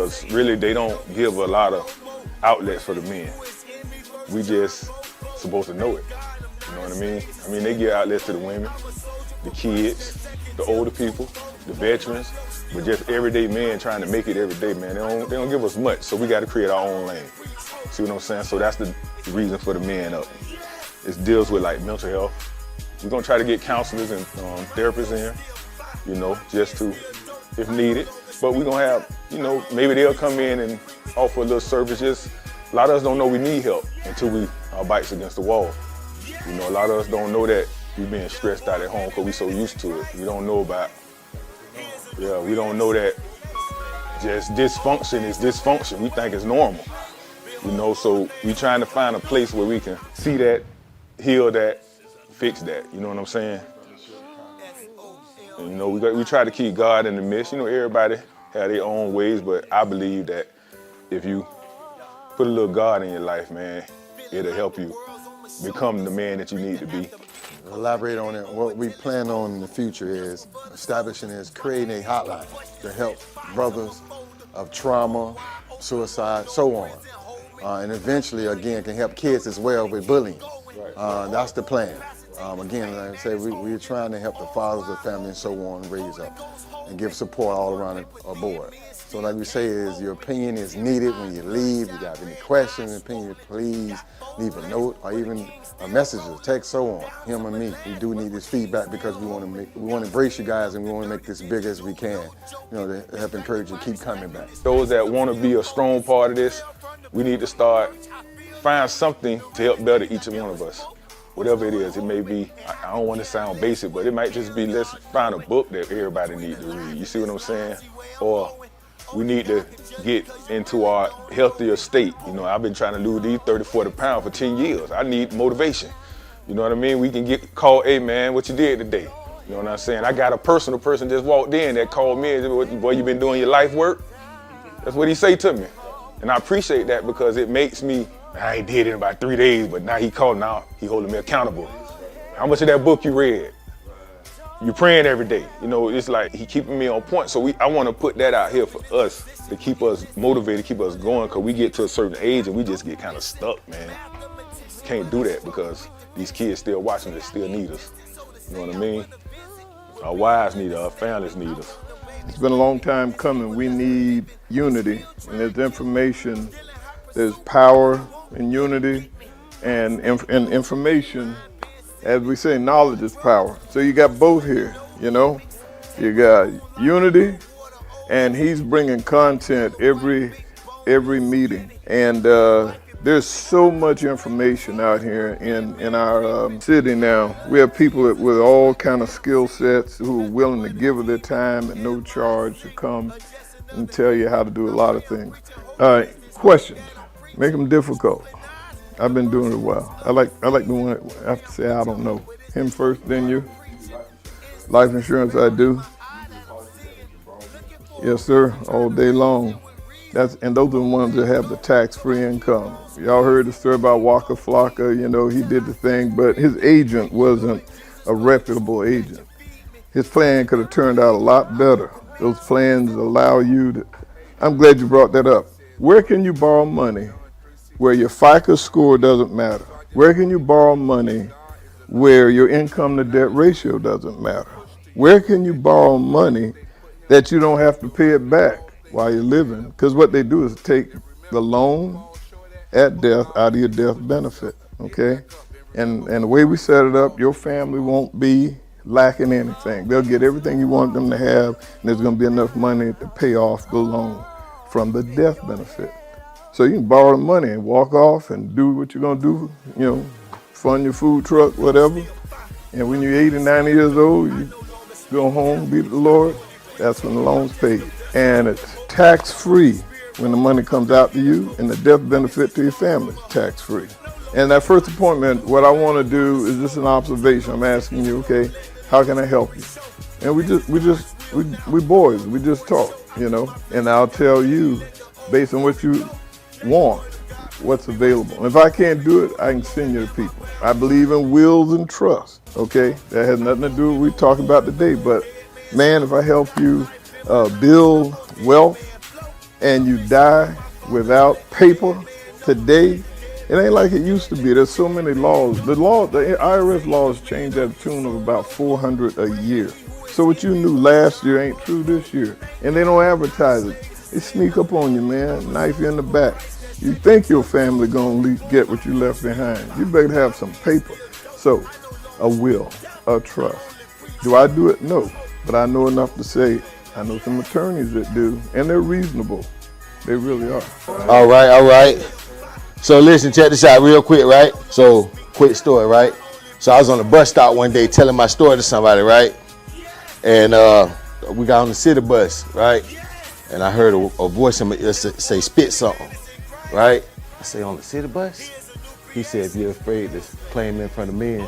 because really they don't give a lot of outlets for the men. We just supposed to know it. You know what I mean? I mean, they give outlets to the women, the kids, the older people, the veterans, but just everyday men trying to make it every day, man. They don't give us much, so we got to create our own lane. See what I'm saying? So that's the reason for the men up. It deals with like mental health. We're gonna try to get counselors and therapists in here, you know, just to, if needed. But we're gonna have, you know, maybe they'll come in and offer a little service. Just a lot of us don't know we need help until our backs against the wall. You know, a lot of us don't know that we're being stressed out at home because we're so used to it. We don't know about, we don't know that just dysfunction is dysfunction. We think it's normal. You know, so we trying to find a place where we can see that, heal that, fix that. You know what I'm saying? And, you know, we try to keep God in the midst. You know, everybody have their own ways, but I believe that if you put a little God in your life, man, it'll help you become the man that you need to be. Elaborate on it. What we plan on in the future is creating a hotline to help brothers of trauma, suicide, so on. And eventually, again, can help kids as well with bullying. That's the plan. Again, like I say, we're trying to help the fathers of family and so on raise up and give support all around the board. So like we say is your opinion is needed when you leave. If you got any questions, opinion, please leave a note or even a message, a text, so on, him or me. We do need this feedback because we want to embrace you guys and we want to make this big as we can, you know, to help encourage you to keep coming back. Those that want to be a strong part of this, we need to find something to help better each one of us. Whatever it is, it may be, I don't want to sound basic, but it might just be, let's find a book that everybody needs to read. You see what I'm saying? Or we need to get into our healthier state. You know, I've been trying to lose these 30, 40 pounds for 10 years. I need motivation. You know what I mean? We can get called, hey man, what you did today? You know what I'm saying? I got a personal person just walked in that called me and said, boy, you been doing your life work? That's what he say to me. And I appreciate that because it makes me, I ain't did it in about 3 days, but now he called, now he holding me accountable. How much of that book you read? You praying every day. You know, it's like he keeping me on point. So I want to put that out here for us to keep us motivated, keep us going, because we get to a certain age and we just get kind of stuck, man. Can't do that because these kids still watching us, still need us. You know what I mean? Our wives need us, our families need us. It's been a long time coming. We need unity, and there's information, there's power in unity, and information. As we say, knowledge is power. So you got both here, you know? You got unity, and he's bringing content every meeting. And there's so much information out here in our city now. We have people with all kind of skill sets who are willing to give of their time at no charge to come and tell you how to do a lot of things. All right, questions. Make them difficult. I've been doing it a while. I like the one I have to say I don't know. Him first, then you. Life insurance I do. Yes, sir, all day long. And those are the ones that have the tax-free income. Y'all heard the story about Waka Flocka, you know, he did the thing, but his agent wasn't a reputable agent. His plan could have turned out a lot better. Those plans allow you to, I'm glad you brought that up. Where can you borrow money where your FICO score doesn't matter? Where can you borrow money where your income to debt ratio doesn't matter? Where can you borrow money that you don't have to pay it back while you're living? Because what they do is take the loan at death out of your death benefit, okay? And the way we set it up, your family won't be lacking anything. They'll get everything you want them to have, and there's gonna be enough money to pay off the loan from the death benefit. So you can borrow the money and walk off and do what you're gonna do, you know, fund your food truck, whatever. And when you're 80, 90 years old, you go home, be with the Lord, that's when the loan's paid. And it's tax-free when the money comes out to you, and the death benefit to your family is tax-free. And that first appointment, what I wanna do is just an observation. I'm asking you, okay, how can I help you? And we boys, we just talk, you know, and I'll tell you based on what you want, what's available. And if I can't do it, I can send you to people. I believe in wills and trust, okay? That has nothing to do with what we're talking about today, but man, if I help you build wealth and you die without paper today, it ain't like it used to be. There's so many laws. The IRS laws change at a tune of about 400 a year. So what you knew last year ain't true this year. And they don't advertise it. They sneak up on you, man, knife you in the back. You think your family gonna get what you left behind. You better have some paper. So, a will, a trust. Do I do it? No. But I know enough to say, I know some attorneys that do, and they're reasonable. They really are. All right. So listen, check this out real quick, right? So, quick story, right? So I was on the bus stop one day telling my story to somebody, right? And we got on the city bus, right? And I heard a voice in my ear say, spit something, right? I say, on the city bus? He said, if you're afraid to claim me in front of men,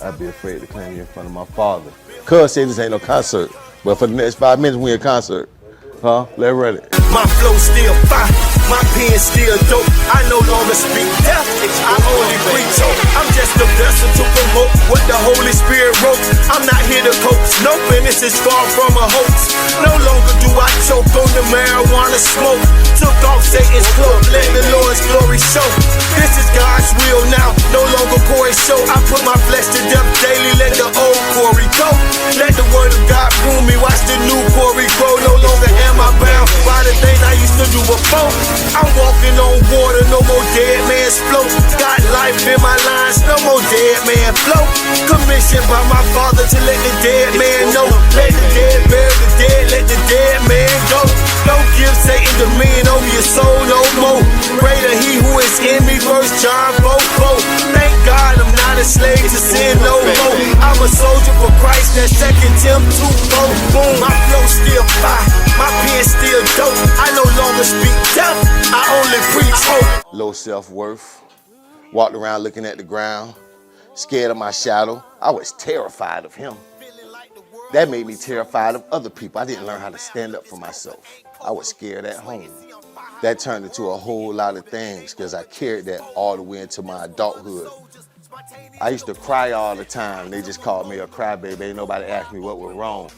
I'd be afraid to claim you in front of my father. Cuz said this ain't no concert, but for the next 5 minutes, we in concert. Huh? Let's run it. My flow still fire, my pen still dope. I no longer speak death, I only preach hope. I'm just a vessel to promote what the Holy Spirit wrote. I'm not here to coax, no business is far from a hoax. No longer do I choke on the marijuana smoke. Took off Satan's cloak, let the Lord's glory show. This is God's will now, no longer Corey show. I put my flesh to death daily, let the old Corey go. Let the word of God prove me, watch the new Corey grow. No longer am I bound by the things I used to do before. I'm walking on water, no more dead man's float. Got life in my lines, no more dead man float. Commissioned by my father to let the dead man know. Let the dead bury the dead, let the dead man go. Don't give Satan dominion over your soul no more. Greater he who is in me, 1 John 4:4. Thank God I'm not a slave to sin no more. I'm a soldier for Christ, that's 2 Timothy 2:4. Boom, my flow still fire, my pen still dope. I no longer speak death, I only preach hope. Low self-worth, walked around looking at the ground, scared of my shadow. I was terrified of him. That made me terrified of other people. I didn't learn how to stand up for myself. I was scared at home. That turned into a whole lot of things because I carried that all the way into my adulthood. I used to cry all the time. They just called me a crybaby. Ain't nobody asked me what was wrong.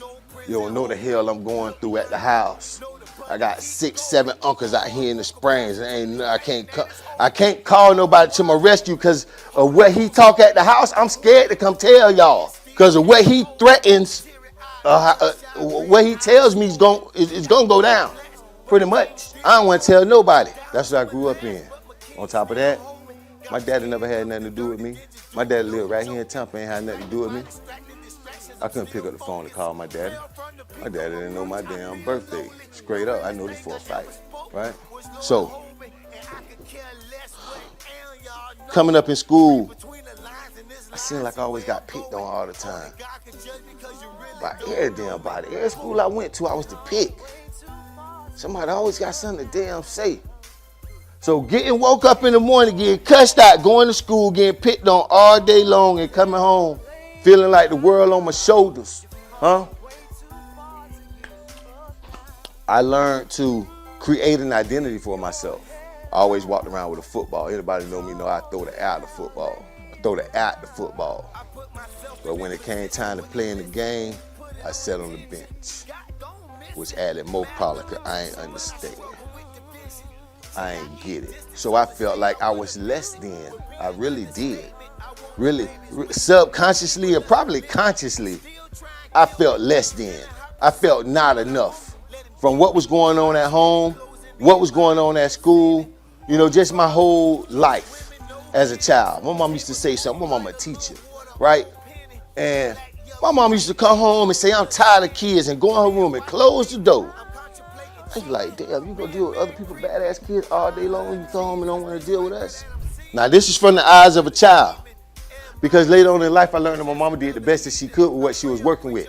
You don't know the hell I'm going through at the house. I got 6, 7 uncles out here in the Springs. I can't call nobody to my rescue because of what he talk at the house. I'm scared to come tell y'all because of what he threatens. What he tells me is gonna go down, pretty much. I don't want to tell nobody. That's what I grew up in. On top of that, my daddy never had nothing to do with me. My daddy lived right here in Tampa, ain't had nothing to do with me. I couldn't pick up the phone to call my daddy. My daddy didn't know my damn birthday. Straight up, I know this for a fact, right? So, coming up in school, I seemed like I always got picked on all the time. By every damn body. Every school I went to, I was the pick. Somebody always got something to damn say. So getting woke up in the morning, getting cussed out, going to school, getting picked on all day long and coming home, feeling like the world on my shoulders, huh? I learned to create an identity for myself. I always walked around with a football. Anybody know me know I throw the air at the football. I throw the air at the football. But when it came time to play in the game, I sat on the bench, which added more problem because I ain't understand. I ain't get it. So I felt like I was less than. I really did. Really, subconsciously or probably consciously, I felt less than. I felt not enough. From what was going on at home, what was going on at school, you know, just my whole life as a child. My mom used to say something. My mom a teacher, right? And my mom used to come home and say, I'm tired of kids, and go in her room and close the door. I was like, damn, you gonna deal with other people, badass kids all day long, you come home and don't want to deal with us? Now, this is from the eyes of a child. Because later on in life, I learned that my mama did the best that she could with what she was working with.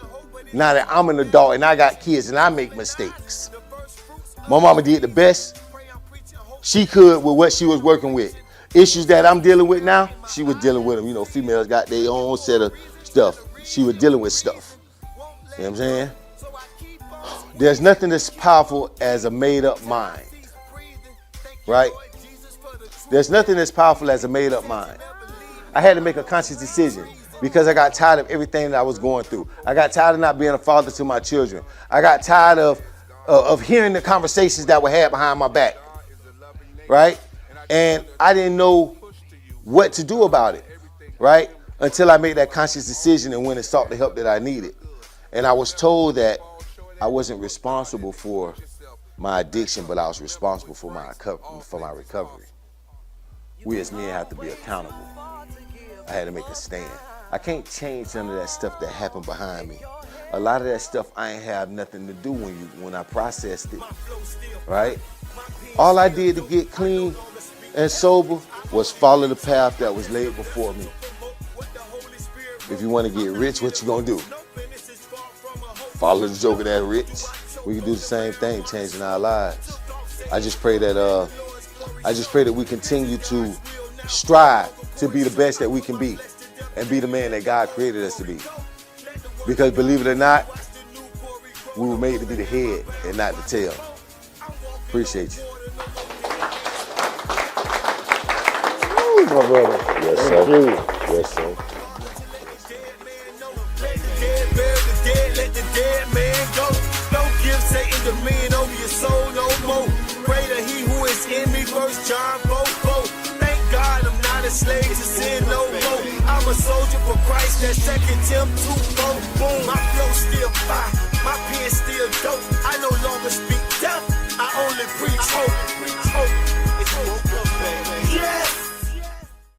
Now that I'm an adult and I got kids and I make mistakes, my mama did the best she could with what she was working with. Issues that I'm dealing with now, she was dealing with them. You know, females got their own set of stuff. She was dealing with stuff. You know what I'm saying? There's nothing as powerful as a made-up mind, right? There's nothing as powerful as a made-up mind. I had to make a conscious decision because I got tired of everything that I was going through. I got tired of not being a father to my children. I got tired of of hearing the conversations that were had behind my back, right? And I didn't know what to do about it, right? Until I made that conscious decision and went and sought the help that I needed. And I was told that I wasn't responsible for my addiction, but I was responsible for my recovery. We as men have to be accountable. I had to make a stand. I can't change none of that stuff that happened behind me. A lot of that stuff I ain't have nothing to do when I processed it, right? All I did to get clean and sober was follow the path that was laid before me. If you want to get rich, what you gonna do? Follow the joker that's rich. We can do the same thing, changing our lives. I just pray that we continue to strive to be the best that we can be and be the man that God created us to be. Because believe it or not, we were made to be the head and not the tail. Appreciate you. Ooh, my brother. Yes, sir. Yes, sir. Let the dead man go. Don't give Satan dominion over your soul no more. Greater he who is in me, 1 John 4:4. Thank God I'm not a slave to sin no more. I'm a soldier for Christ, that's 2 Tim 2:4. Boom, my flow still fire.